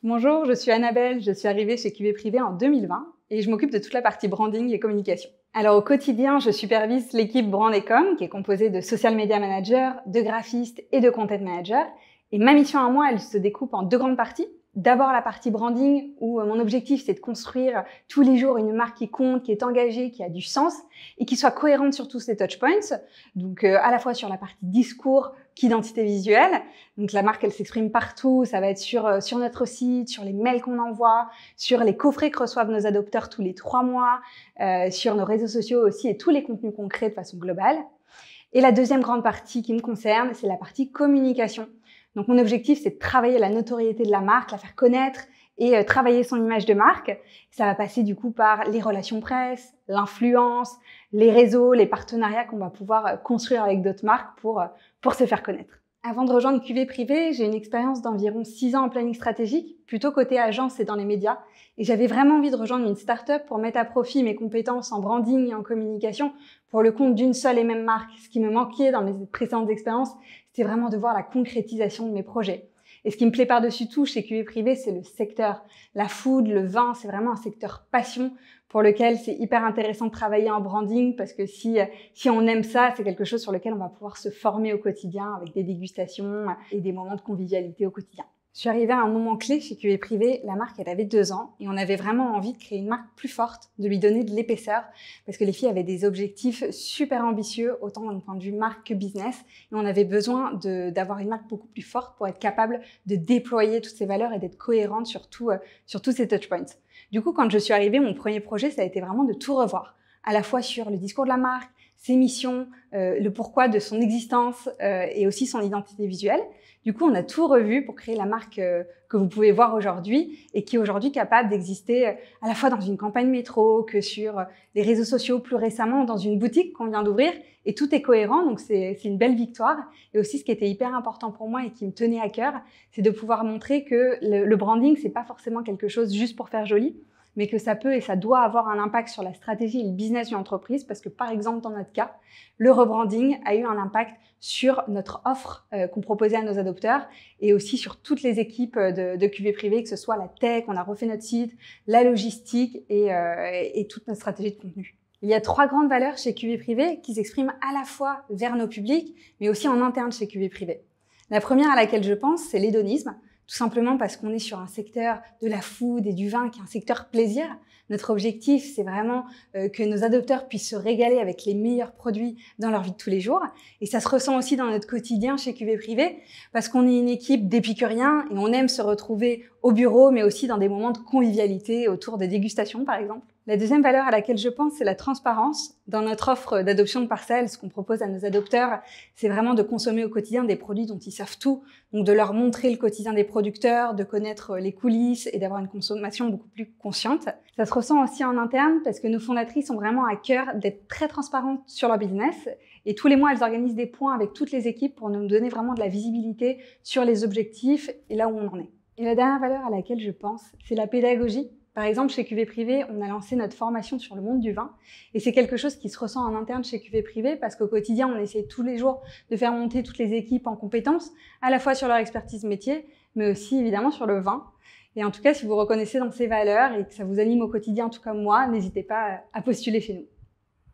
Bonjour, je suis Annabelle, je suis arrivée chez QV Privé en 2020 et je m'occupe de toute la partie branding et communication. Alors au quotidien, je supervise l'équipe Brand et Com qui est composée de social media managers, de graphistes et de content managers. Et ma mission à moi, elle se découpe en deux grandes parties. D'abord la partie branding où mon objectif c'est de construire tous les jours une marque qui compte, qui est engagée, qui a du sens et qui soit cohérente sur tous ses touchpoints. Donc à la fois sur la partie discours qu'identité visuelle. Donc la marque elle s'exprime partout, ça va être sur notre site, sur les mails qu'on envoie, sur les coffrets que reçoivent nos adopteurs tous les 3 mois, sur nos réseaux sociaux aussi et tous les contenus qu'on crée de façon globale. Et la deuxième grande partie qui me concerne, c'est la partie communication. Donc mon objectif, c'est de travailler la notoriété de la marque, la faire connaître et travailler son image de marque. Ça va passer du coup par les relations presse, l'influence, les réseaux, les partenariats qu'on va pouvoir construire avec d'autres marques pour se faire connaître. Avant de rejoindre QV Privé, j'ai une expérience d'environ 6 ans en planning stratégique, plutôt côté agence et dans les médias. Et j'avais vraiment envie de rejoindre une start-up pour mettre à profit mes compétences en branding et en communication pour le compte d'une seule et même marque. Ce qui me manquait dans mes précédentes expériences, c'était vraiment de voir la concrétisation de mes projets. Et ce qui me plaît par-dessus tout chez QV Privé, c'est le secteur. La food, le vin, c'est vraiment un secteur passion pour lequel c'est hyper intéressant de travailler en branding parce que si on aime ça, c'est quelque chose sur lequel on va pouvoir se former au quotidien avec des dégustations et des moments de convivialité au quotidien. Je suis arrivée à un moment clé chez QV Privé. La marque, elle avait 2 ans et on avait vraiment envie de créer une marque plus forte, de lui donner de l'épaisseur parce que les filles avaient des objectifs super ambitieux, autant d'un point de vue marque que business. Et on avait besoin d'avoir une marque beaucoup plus forte pour être capable de déployer toutes ces valeurs et d'être cohérente sur tous ces touchpoints. Du coup, quand je suis arrivée, mon premier projet, ça a été vraiment de tout revoir, à la fois sur le discours de la marque, ses missions, le pourquoi de son existence et aussi son identité visuelle. Du coup, on a tout revu pour créer la marque que vous pouvez voir aujourd'hui et qui est aujourd'hui capable d'exister à la fois dans une campagne métro que sur les réseaux sociaux, plus récemment dans une boutique qu'on vient d'ouvrir. Et tout est cohérent, donc c'est une belle victoire. Et aussi, ce qui était hyper important pour moi et qui me tenait à cœur, c'est de pouvoir montrer que le branding, c'est pas forcément quelque chose juste pour faire joli, mais que ça peut et ça doit avoir un impact sur la stratégie et le business d'une entreprise parce que, par exemple, dans notre cas, le rebranding a eu un impact sur notre offre qu'on proposait à nos adopteurs et aussi sur toutes les équipes de QV Privé, que ce soit la tech, on a refait notre site, la logistique et toute notre stratégie de contenu. Il y a 3 grandes valeurs chez QV Privé qui s'expriment à la fois vers nos publics, mais aussi en interne chez QV Privé. La première à laquelle je pense, c'est l'hédonisme. Tout simplement parce qu'on est sur un secteur de la food et du vin qui est un secteur plaisir. Notre objectif, c'est vraiment que nos adopteurs puissent se régaler avec les meilleurs produits dans leur vie de tous les jours. Et ça se ressent aussi dans notre quotidien chez QV Privé parce qu'on est une équipe d'épicuriens et on aime se retrouver au bureau, mais aussi dans des moments de convivialité autour des dégustations, par exemple. La deuxième valeur à laquelle je pense, c'est la transparence. Dans notre offre d'adoption de parcelles, ce qu'on propose à nos adopteurs, c'est vraiment de consommer au quotidien des produits dont ils savent tout. Donc de leur montrer le quotidien des producteurs, de connaître les coulisses et d'avoir une consommation beaucoup plus consciente. Ça se ressent aussi en interne parce que nos fondatrices ont vraiment à cœur d'être très transparentes sur leur business. Et tous les mois, elles organisent des points avec toutes les équipes pour nous donner vraiment de la visibilité sur les objectifs et là où on en est. Et la dernière valeur à laquelle je pense, c'est la pédagogie. Par exemple, chez QV Privé, on a lancé notre formation sur le monde du vin et c'est quelque chose qui se ressent en interne chez QV Privé parce qu'au quotidien, on essaie tous les jours de faire monter toutes les équipes en compétences, à la fois sur leur expertise métier, mais aussi évidemment sur le vin. Et en tout cas, si vous reconnaissez dans ces valeurs et que ça vous anime au quotidien tout comme moi, n'hésitez pas à postuler chez nous.